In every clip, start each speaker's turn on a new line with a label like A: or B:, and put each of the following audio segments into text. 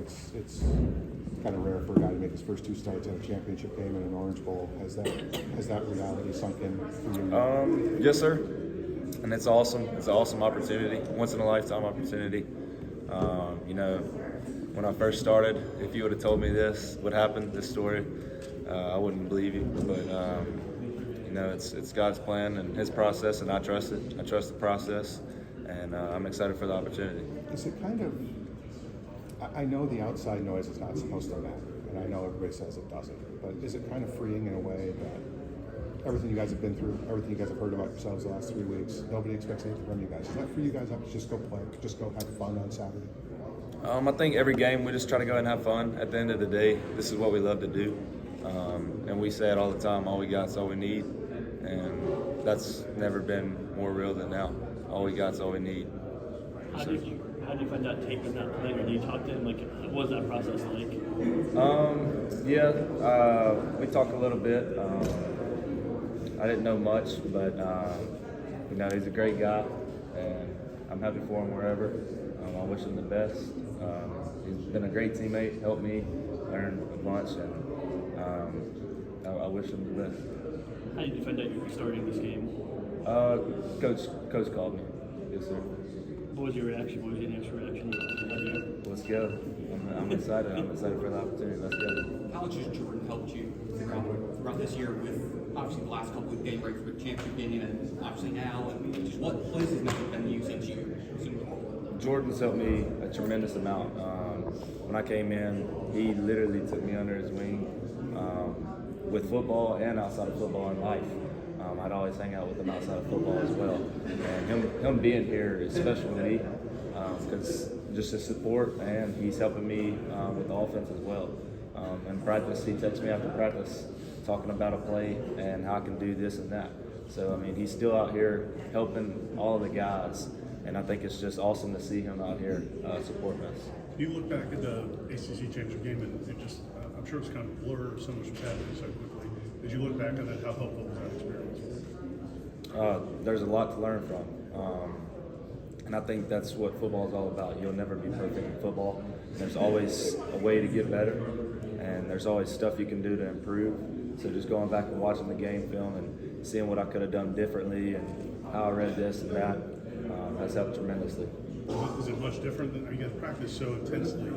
A: it's kind of rare for a guy to make his first 2 starts in a championship game in an Orange Bowl. Has that reality sunk in for you?
B: Yes, sir. And it's awesome. It's an awesome opportunity, once in a lifetime opportunity. When I first started, if you would have told me this would happen, this story, I wouldn't believe you. But it's God's plan and His process, and I trust it. I trust the process, and I'm excited for the opportunity.
A: Is it kind of? I know the outside noise is not supposed to matter, and I know everybody says it doesn't. But is it kind of freeing in a way that everything you guys have been through, everything you guys have heard about yourselves the last 3 weeks, nobody expects anything from you guys? Is that for you guys to just go play, just go have fun on Saturday?
B: I think every game we just try to go and have fun. At the end of the day, this is what we love to do. And we say it all the time, all we got is all we need. And that's never been more real than now. All we got is all we need.
C: How did you find out Tate was not playing, or did you talk to him? Like, what was that process like?
B: We talked a little bit. I didn't know much, but he's a great guy, and I'm happy for him wherever. I wish him the best. He's been a great teammate, helped me learn a bunch, and I wish him the best.
C: How did you find out you were starting this game?
B: Coach called me. Yes, sir.
C: What was your reaction? What was your initial reaction?
B: Let's go. I'm excited. I'm excited for the opportunity. Let's go.
D: How much has Jordan helped you throughout this year with obviously the last couple of game breaks with championship game and obviously now? And just what has his message been to you since you assumed the role?
B: Jordan's helped me a tremendous amount. When I came in, he literally took me under his wing with football and outside of football in life. I'd always hang out with him outside of football as well. And him being here is special to me because just his support, and he's helping me with the offense as well. In practice, he texts me after practice talking about a play and how I can do this and that. So, he's still out here helping all the guys, and I think it's just awesome to see him out here supporting us.
E: You look back at the ACC championship game, and it just, I'm sure it's kind of a blur, so much was happening so quickly. As you look back on it, how helpful was that experience?
B: There's a lot to learn from. And I think that's what football is all about. You'll never be perfect in football. There's always a way to get better, and there's always stuff you can do to improve. So just going back and watching the game film and seeing what I could have done differently and how I read this and that has helped tremendously.
E: Is it much different than, you guys practice so intensely,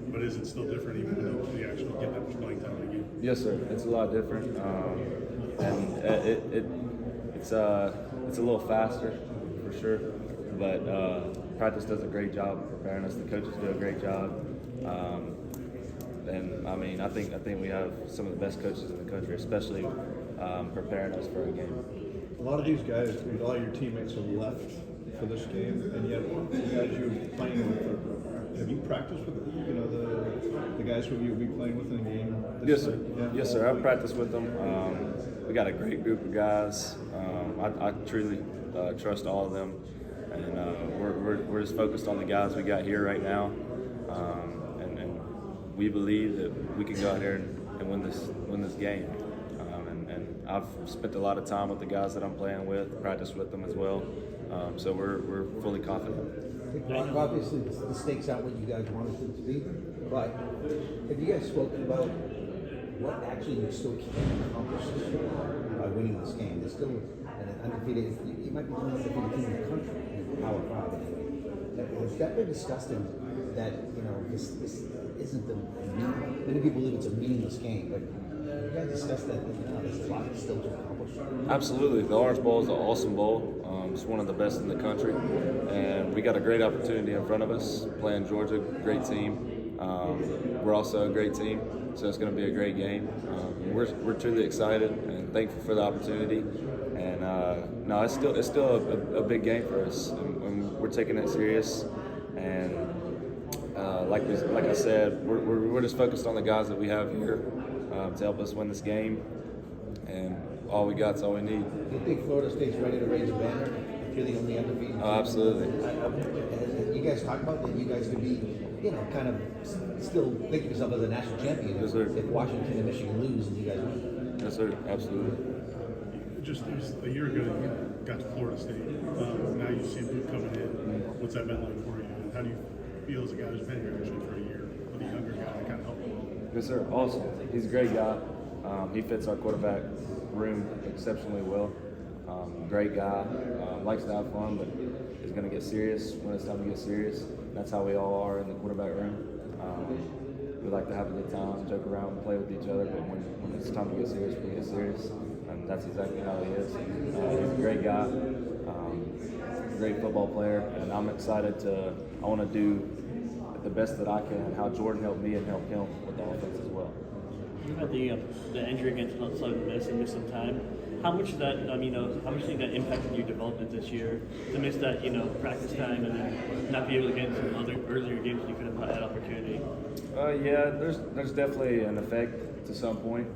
E: but is it still different even when you actually get that much playing time in the game?
B: Yes, sir. It's a lot different, and it's a little faster for sure. But practice does a great job of preparing us. The coaches do a great job, and I think we have some of the best coaches in the country, especially preparing us for a game.
F: A lot of these guys, a lot of your teammates have left for this game, and yet the guys you're playing with, have you practiced with the guys who you'll be playing with in the game?
B: Yes, sir.
F: Yeah.
B: Yes, sir. I've practiced with them. We got a great group of guys. I truly trust all of them, and we're just focused on the guys we got here right now, and we believe that we can go out here and win this game. And I've spent a lot of time with the guys that I'm playing with, practiced with them as well. So we're fully confident.
G: Obviously, the stakes aren't what you guys wanted it to be, but have you guys spoken about what actually you still can accomplish this year by winning this game? There's still an undefeated, you might be the only undefeated team in the country in Power 5 anyway. Has that been discussed in that, this isn't many people believe it's a meaningless game, but you guys discussed that, there's a lot still to accomplish?
B: Absolutely. The Orange Bowl is an awesome bowl. It's one of the best in the country, and we got a great opportunity in front of us playing Georgia, great team. We're also a great team, so it's going to be a great game. We're truly excited and thankful for the opportunity. And no, it's still a big game for us, and we're taking it serious. And like I said, we're just focused on the guys that we have here to help us win this game. And all we got is all we need.
G: Do you think Florida State's ready to raise a banner if you're the only undefeated?
B: Oh, absolutely.
G: You guys talk about that you guys could be, kind of still think of yourself as a national champion
B: Yes, sir.
G: if Washington and Michigan lose and you guys win.
B: Yes, sir. Absolutely.
E: It was a year ago you got to Florida State. Now you see Luke coming in. What's that been like for you? And how do you feel as a guy who's been here actually for a year with a younger
B: Yes, sir. Awesome. He's a great guy. He fits our quarterback room exceptionally well. Great guy. Likes to have fun, but is going to get serious when it's time to get serious. That's how we all are in the quarterback room. We like to have a good time, joke around, and play with each other, but when it's time to get serious, we get serious. And that's exactly how he is. He's a great guy, great football player, and I'm excited I want to do the best that I can, how Jordan helped me and help him with the offense as well.
C: You had the injury against Southern Miss and missed some time. How much of that, how much do you think that impacted your development this year to miss that, practice time and then not be able to get into some other earlier games when you could have had opportunity?
B: Yeah, there's definitely an effect to some point.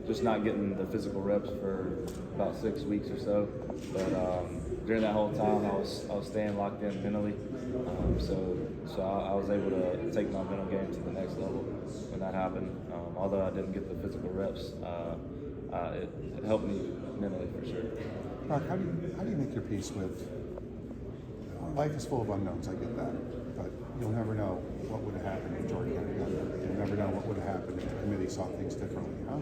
B: Just not getting the physical reps for about 6 weeks or so. But during that whole time, I was staying locked in mentally. So I was able to take my mental game to the next level when that happened. Although I didn't get the physical reps, it helped me mentally for sure.
A: Mark, how do you make your peace with life is full of unknowns? I get that, but you'll never know what would have happened if Jordan hadn't done that. You'll never know what would have happened if the committee saw things differently. How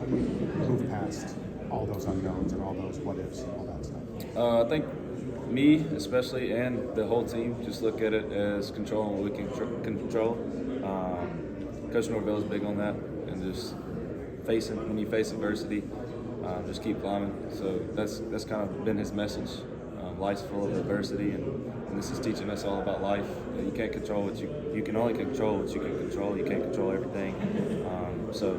A: do you move past all those unknowns and all those what ifs and all that stuff?
B: I think me especially and the whole team just look at it as controlling what we can control. Coach Norvell is big on that, and just when you face adversity, just keep climbing. So that's kind of been his message. Life's full of adversity, and this is teaching us all about life. You can't control you can only control what you can control. You can't control everything. So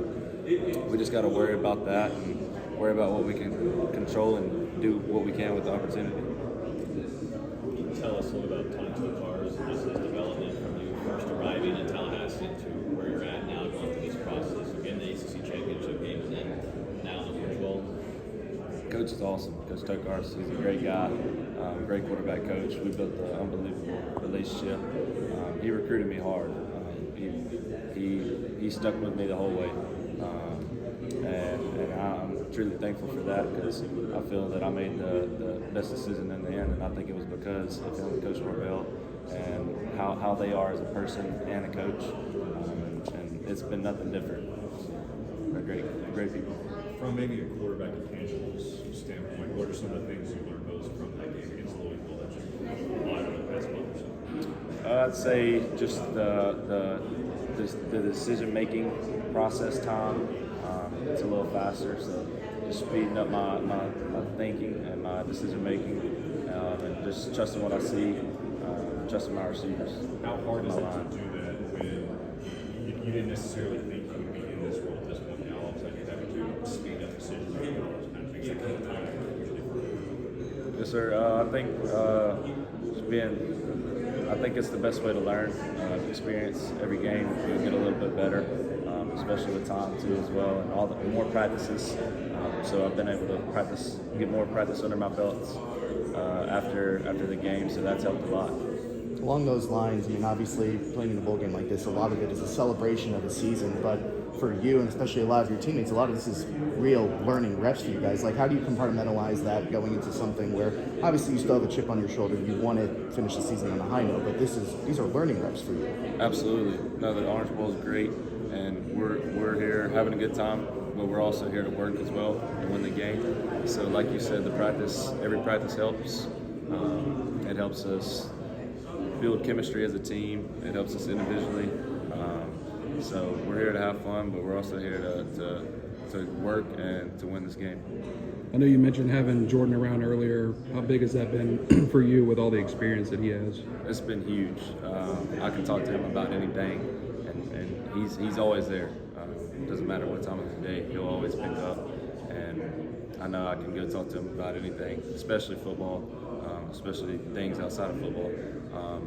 B: we just got to worry about that and worry about what we can control and do what we can with the opportunity.
H: Can you tell us a little about Tate so far as this is development from you first arriving in Tallahassee to where you're at now, going through this process, again, the ACC championship game, and then now the Orange Bowl?
B: Coach is awesome. Coach Tate, he's a great guy, great quarterback coach. We built an unbelievable relationship. He recruited me hard. He stuck with me the whole way, and I'm truly thankful for that because I feel that I made the best decision in the end, and I think it was because of him and Coach Norvell and how they are as a person and a coach, and it's been nothing different. They're great people.
E: From maybe a quarterback intangibles standpoint, what are some of the things you learned most from that game against Louisville that you applied over the past month or so?
B: I'd say just the decision-making process time. It's a little faster, so just speeding up my thinking and my decision-making, and just trusting what I see, trusting my receivers.
E: How hard is it to do that when you didn't necessarily think you would be in this role at this point? Now all of a sudden you're having to speed up decisions and all those kind of things. That kind of time usually.
B: Yes, sir. I think it's the best way to learn. Experience every game, you get a little bit better, especially with time too as well, and all the more practices. So I've been able to get more practice under my belts after the game. So that's helped a lot.
I: Along those lines, obviously playing in a bowl game like this, a lot of it is a celebration of the season, but for you and especially a lot of your teammates, a lot of this is real learning reps for you guys. Like, how do you compartmentalize that going into something where obviously you still have a chip on your shoulder, you want to finish the season on a high note, but these are learning reps for you? Absolutely.
B: No, the Orange Bowl is great, and we're here having a good time, but we're also here to work as well and win the game. So like you said, every practice helps. It helps us build chemistry as a team. It helps us individually. So we're here to have fun, but we're also here to work and to win this game.
J: I know you mentioned having Jordan around earlier. How big has that been for you with all the experience that he has?
B: It's been huge. I can talk to him about anything, and he's always there. Doesn't matter what time of the day, he'll always pick up. And I know I can go talk to him about anything, especially football, especially things outside of football.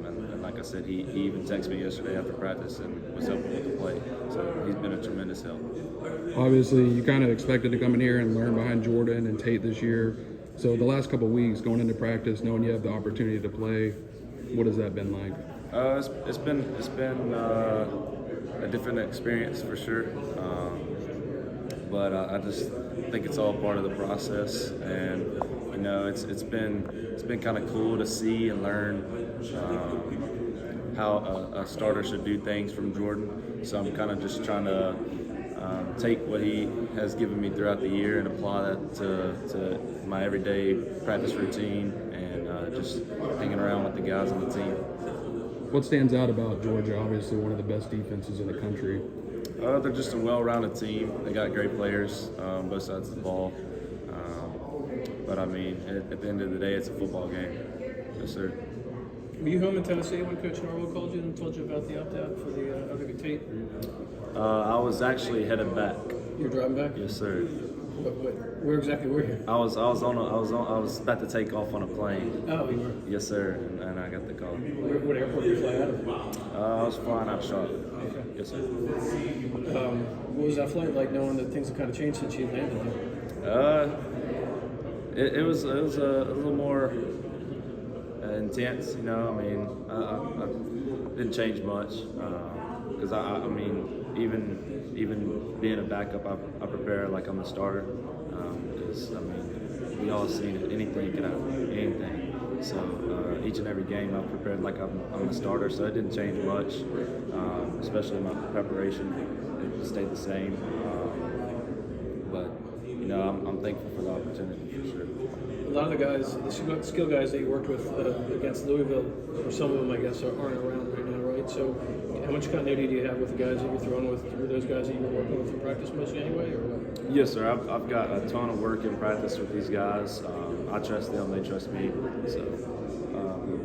B: And like I said, he even texted me yesterday after practice and was helping with the play. So he's been a tremendous help.
J: Obviously, you kind of expected to come in here and learn behind Jordan and Tate this year. So the last couple of weeks going into practice, knowing you have the opportunity to play, what has that been like?
B: It's been a different experience for sure. But I just think it's all part of the process, and it's been kind of cool to see and learn how a starter should do things from Jordan. So I'm kind of just trying to take what he has given me throughout the year and apply that to my everyday practice routine and just hanging around with the guys on the team.
J: What stands out about Georgia? Obviously, one of the best defenses in the country.
B: They're just a well-rounded team. They got great players, both sides of the ball. But I mean, at the end of the day, it's a football game. Yes, sir.
K: Were you home in Tennessee when Coach Norwell called you and told you about the opt-out for the other Tate?
B: I was actually headed back.
K: You were driving back?
B: Yes, sir.
K: Where exactly were you?
B: I was about to take off on a plane.
K: Oh, you were.
B: Yes, sir. And I got the call.
K: What airport did you fly out of?
B: I was flying out of Charlotte.
K: Okay.
B: Yes, sir.
K: What was that flight like, knowing that things have kind of changed since you landed there?
B: It was a little more intense, you know. I mean, I didn't change much because I mean, even being a backup, I prepare like I'm a starter. Because I mean, we all seen it. Anything can happen. Anything. So each and every game, I prepared like I'm a starter. So it didn't change much, especially my preparation. It stayed the same. But you know, I'm thankful for the opportunity for sure.
K: A lot of the guys, the skill guys that you worked with against Louisville, or some of them, I guess, aren't around right now, right? So, how much continuity do you have with the guys that you're throwing with? Were those guys that you were working with in practice mostly anyway, or what?
B: Yes, sir. I've got a ton of work in practice with these guys. I trust them; they trust me. So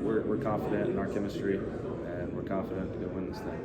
B: we're confident in our chemistry, and we're confident to go win this thing.